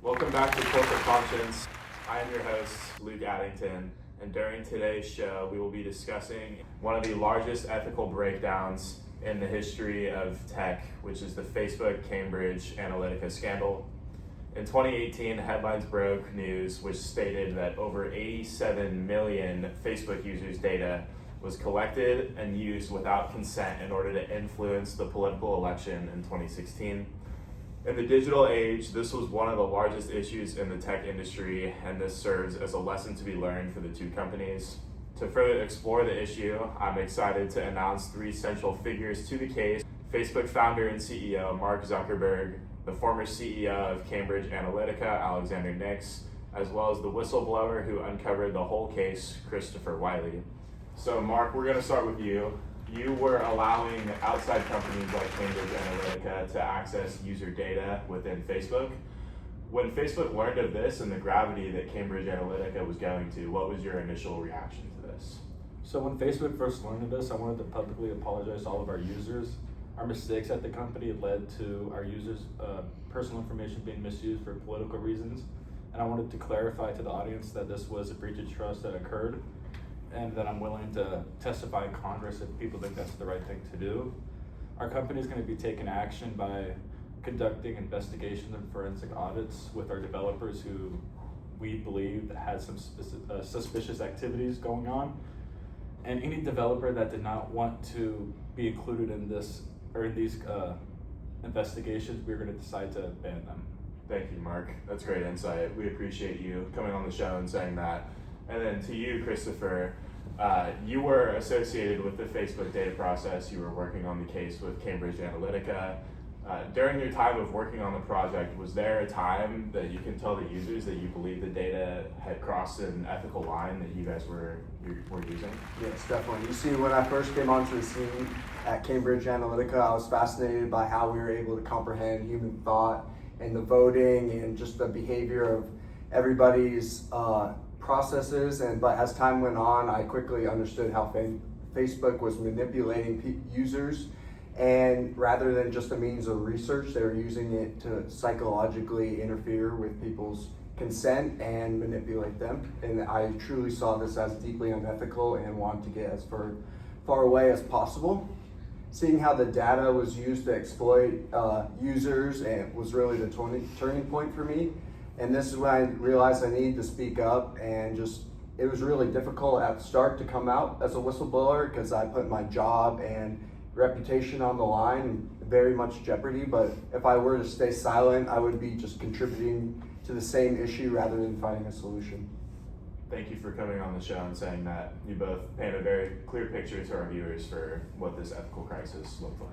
Welcome back to Corporate Functions. I am your host, Luke Addington, and during today's show, we will be discussing one of the largest ethical breakdowns in the history of tech, which is the Facebook Cambridge Analytica scandal. In 2018, headlines broke news which stated that over 87 million Facebook users' data was collected and used without consent in order to influence the political election in 2016. In the digital age, this was one of the largest issues in the tech industry, and this serves as a lesson to be learned for the two companies. To further explore the issue, I'm excited to announce three central figures to the case: Facebook founder and CEO Mark Zuckerberg, the former CEO of Cambridge Analytica, Alexander Nix, as well as the whistleblower who uncovered the whole case, Christopher Wylie. So Mark, we're going to start with you. You were allowing outside companies like Cambridge Analytica to access user data within Facebook. When Facebook learned of this and the gravity that Cambridge Analytica was going to, what was your initial reaction to this? So when Facebook first learned of this, I wanted to publicly apologize to all of our users. Our mistakes at the company led to our users' personal information being misused for political reasons. And I wanted to clarify to the audience that this was a breach of trust that occurred, and that I'm willing to testify in Congress if people think that's the right thing to do. Our company is going to be taking action by conducting investigations and forensic audits with our developers who we believe had some suspicious activities going on. And any developer that did not want to be included in this or in these investigations, we're going to decide to ban them. Thank you, Mark. That's great insight. We appreciate you coming on the show and saying that. And then to you, Christopher, you were associated with the Facebook data process. You were working on the case with Cambridge Analytica. During your time of working on the project, was there a time that you can tell the users that you believe the data had crossed an ethical line that you guys were using? Yes, definitely. You see, when I first came onto the scene at Cambridge Analytica, I was fascinated by how we were able to comprehend human thought and the voting and just the behavior of everybody's processes. But as time went on, I quickly understood how Facebook was manipulating users, and rather than just a means of research, they were using it to psychologically interfere with people's consent and manipulate them. And I truly saw this as deeply unethical and wanted to get as far away as possible. Seeing how the data was used to exploit users and was really the turning point for me. And this is when I realized I needed to speak up, and it was really difficult at the start to come out as a whistleblower because I put my job and reputation on the line and very much jeopardy. But if I were to stay silent, I would be just contributing to the same issue rather than finding a solution. Thank you for coming on the show and saying that. You both paint a very clear picture to our viewers for what this ethical crisis looked like.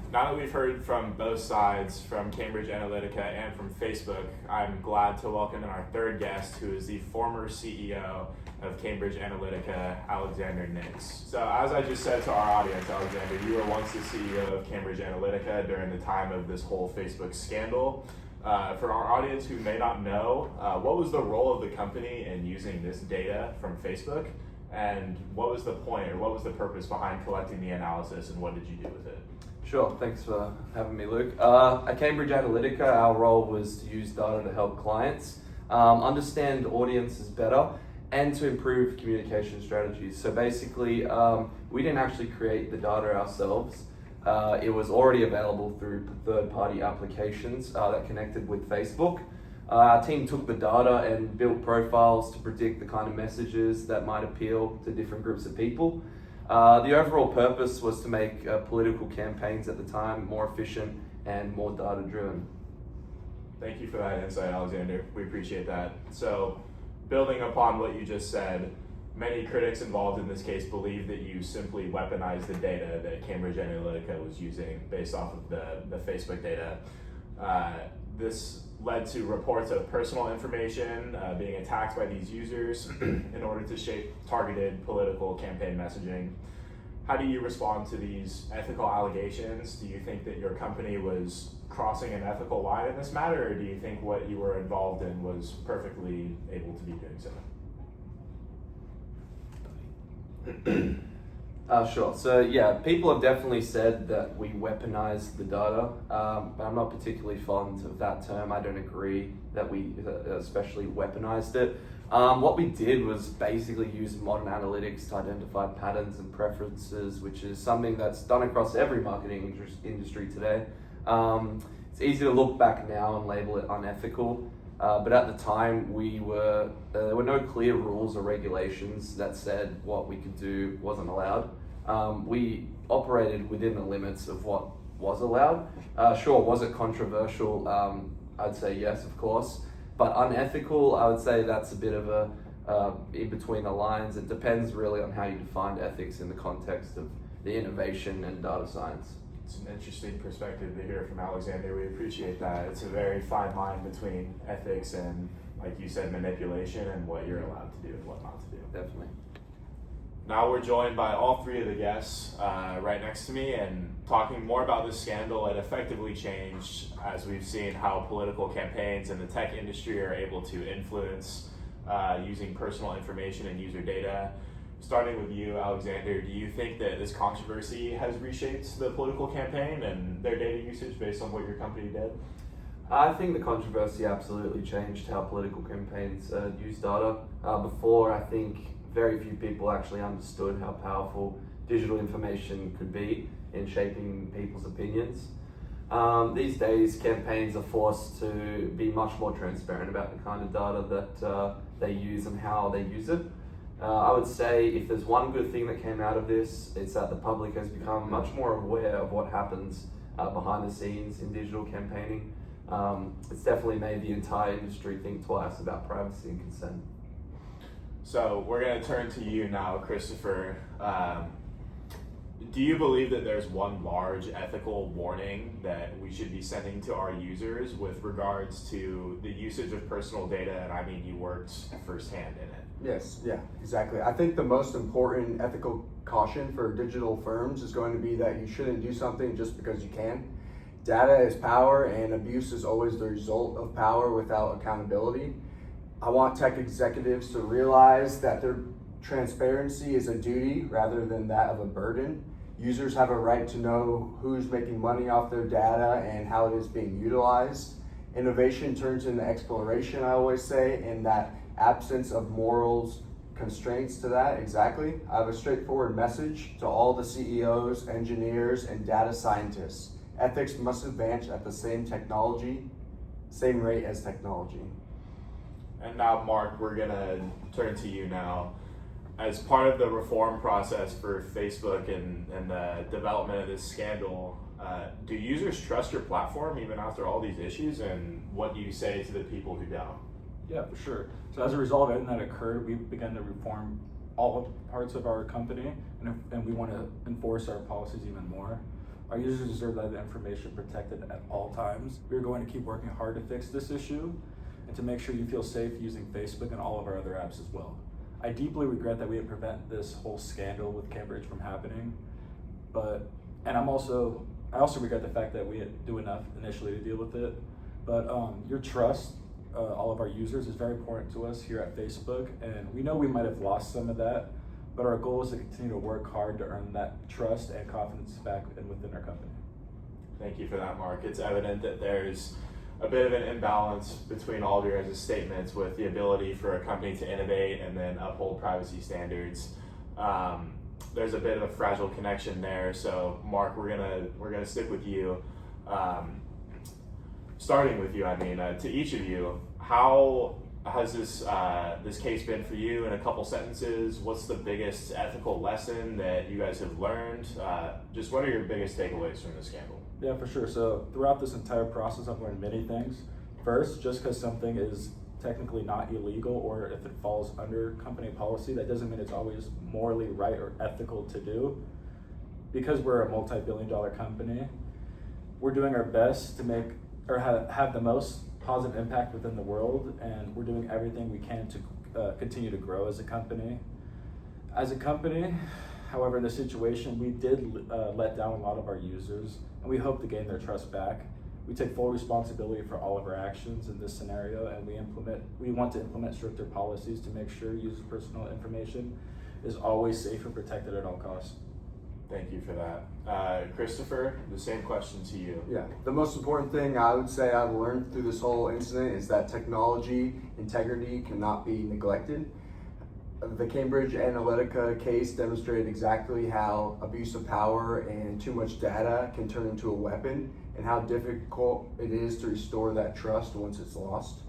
Now that we've heard from both sides, from Cambridge Analytica and from Facebook, I'm glad to welcome in our third guest, who is the former CEO of Cambridge Analytica, Alexander Nix. So as I just said to our audience, Alexander, you were once the CEO of Cambridge Analytica during the time of this whole Facebook scandal. For our audience who may not know, what was the role of the company in using this data from Facebook? And what was the point, or what was the purpose behind collecting the analysis, and what did you do with it? Sure, thanks for having me, Luke. At Cambridge Analytica, our role was to use data to help clients understand audiences better and to improve communication strategies. So basically, we didn't actually create the data ourselves. It was already available through third-party applications that connected with Facebook. Our team took the data and built profiles to predict the kind of messages that might appeal to different groups of people. The overall purpose was to make political campaigns at the time more efficient and more data-driven. Thank you for that insight, Alexander. We appreciate that. So, building upon what you just said, many critics involved in this case believe that you simply weaponized the data that Cambridge Analytica was using based off of the Facebook data. This led to reports of personal information being attacked by these users in order to shape targeted political campaign messaging. How do you respond to these ethical allegations? Do you think that your company was crossing an ethical line in this matter, or do you think what you were involved in was perfectly able to be doing so? Sure. So yeah, people have definitely said that we weaponize the data, but I'm not particularly fond of that term. I don't agree that we especially weaponized it. What we did was basically use modern analytics to identify patterns and preferences, which is something that's done across every marketing industry today. It's easy to look back now and label it unethical, but at the time there were no clear rules or regulations that said what we could do wasn't allowed. We operated within the limits of what was allowed. Sure, was it controversial? I'd say yes, of course. But unethical, I would say that's a bit of a in between the lines. It depends really on how you define ethics in the context of the innovation and data science. It's an interesting perspective to hear from Alexander. We appreciate that. It's a very fine line between ethics and, like you said, manipulation and what you're allowed to do and what not to do. Definitely. Now we're joined by all three of the guests right next to me and talking more about this scandal. It effectively changed, as we've seen, how political campaigns in the tech industry are able to influence using personal information and user data. Starting with you, Alexander, do you think that this controversy has reshaped the political campaign and their data usage based on what your company did? I think the controversy absolutely changed how political campaigns use data. Before, I think very few people actually understood how powerful digital information could be in shaping people's opinions. These days, campaigns are forced to be much more transparent about the kind of data that they use and how they use it. I would say if there's one good thing that came out of this, it's that the public has become much more aware of what happens behind the scenes in digital campaigning. It's definitely made the entire industry think twice about privacy and consent. So we're going to turn to you now, Christopher. Do you believe that there's one large ethical warning that we should be sending to our users with regards to the usage of personal data? And I mean, you worked firsthand in it. Yes, yeah, exactly. I think the most important ethical caution for digital firms is going to be that you shouldn't do something just because you can. Data is power, and abuse is always the result of power without accountability. I want tech executives to realize that their transparency is a duty rather than that of a burden. Users have a right to know who's making money off their data and how it is being utilized. Innovation turns into exploration, I always say, and that absence of morals constraints to that, exactly. I have a straightforward message to all the CEOs, engineers, and data scientists. Ethics must advance at the same rate as technology. And now, Mark, we're going to turn to you now. As part of the reform process for Facebook and the development of this scandal, do users trust your platform even after all these issues? And what do you say to the people who don't? Yeah, for sure. So as a result of everything that occurred, we began to reform all parts of our company, and we want to enforce our policies even more. Our users deserve that information protected at all times. We're going to keep working hard to fix this issue and to make sure you feel safe using Facebook and all of our other apps as well. I deeply regret that we didn't prevent this whole scandal with Cambridge from happening, I also regret the fact that we didn't do enough initially to deal with it. But your trust, all of our users, is very important to us here at Facebook, and we know we might have lost some of that, but our goal is to continue to work hard to earn that trust and confidence back within our company. Thank you for that, Mark. It's evident that there's a bit of an imbalance between all of your guys' statements with the ability for a company to innovate and then uphold privacy standards. There's a bit of a fragile connection there. So, Mark, we're gonna stick with you. Starting with you, to each of you, how has this case been for you in a couple sentences? What's the biggest ethical lesson that you guys have learned? Just what are your biggest takeaways from this scandal? Yeah, for sure. So throughout this entire process, I've learned many things. First, just because something is technically not illegal or if it falls under company policy, that doesn't mean it's always morally right or ethical to do. Because we're a multi-billion-dollar company, we're doing our best to make or have the most positive impact within the world, and we're doing everything we can to continue to grow as a company. As a company, however, in this situation, we did let down a lot of our users, and we hope to gain their trust back. We take full responsibility for all of our actions in this scenario, and we want to implement stricter policies to make sure user personal information is always safe and protected at all costs. Thank you for that. Christopher, the same question to you. Yeah, the most important thing I would say I've learned through this whole incident is that technology integrity cannot be neglected. The Cambridge Analytica case demonstrated exactly how abuse of power and too much data can turn into a weapon and how difficult it is to restore that trust once it's lost.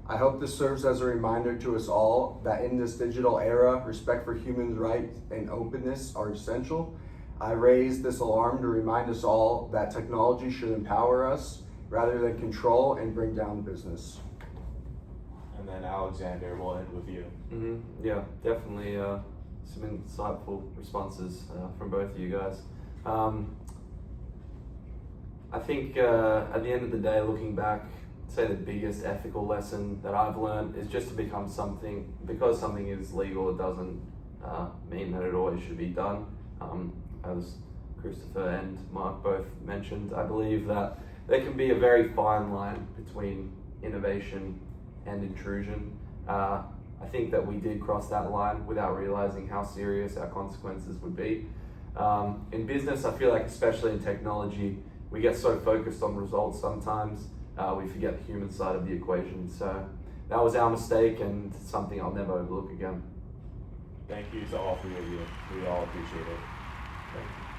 I hope this serves as a reminder to us all that in this digital era, respect for human rights and openness are essential. I raise this alarm to remind us all that technology should empower us rather than control and bring down business. And then Alexander, we'll end with you. Yeah, definitely some insightful responses from both of you guys. I think at the end of the day, looking back, say the biggest ethical lesson that I've learned is just to become something, because something is legal, it doesn't mean that it always should be done. As Christopher and Mark both mentioned, I believe that there can be a very fine line between innovation and intrusion. I think that we did cross that line without realizing how serious our consequences would be. In business, I feel like, especially in technology, we get so focused on results sometimes, we forget the human side of the equation. So that was our mistake and something I'll never overlook again. Thank you to all three of you. We all appreciate it. Thank you.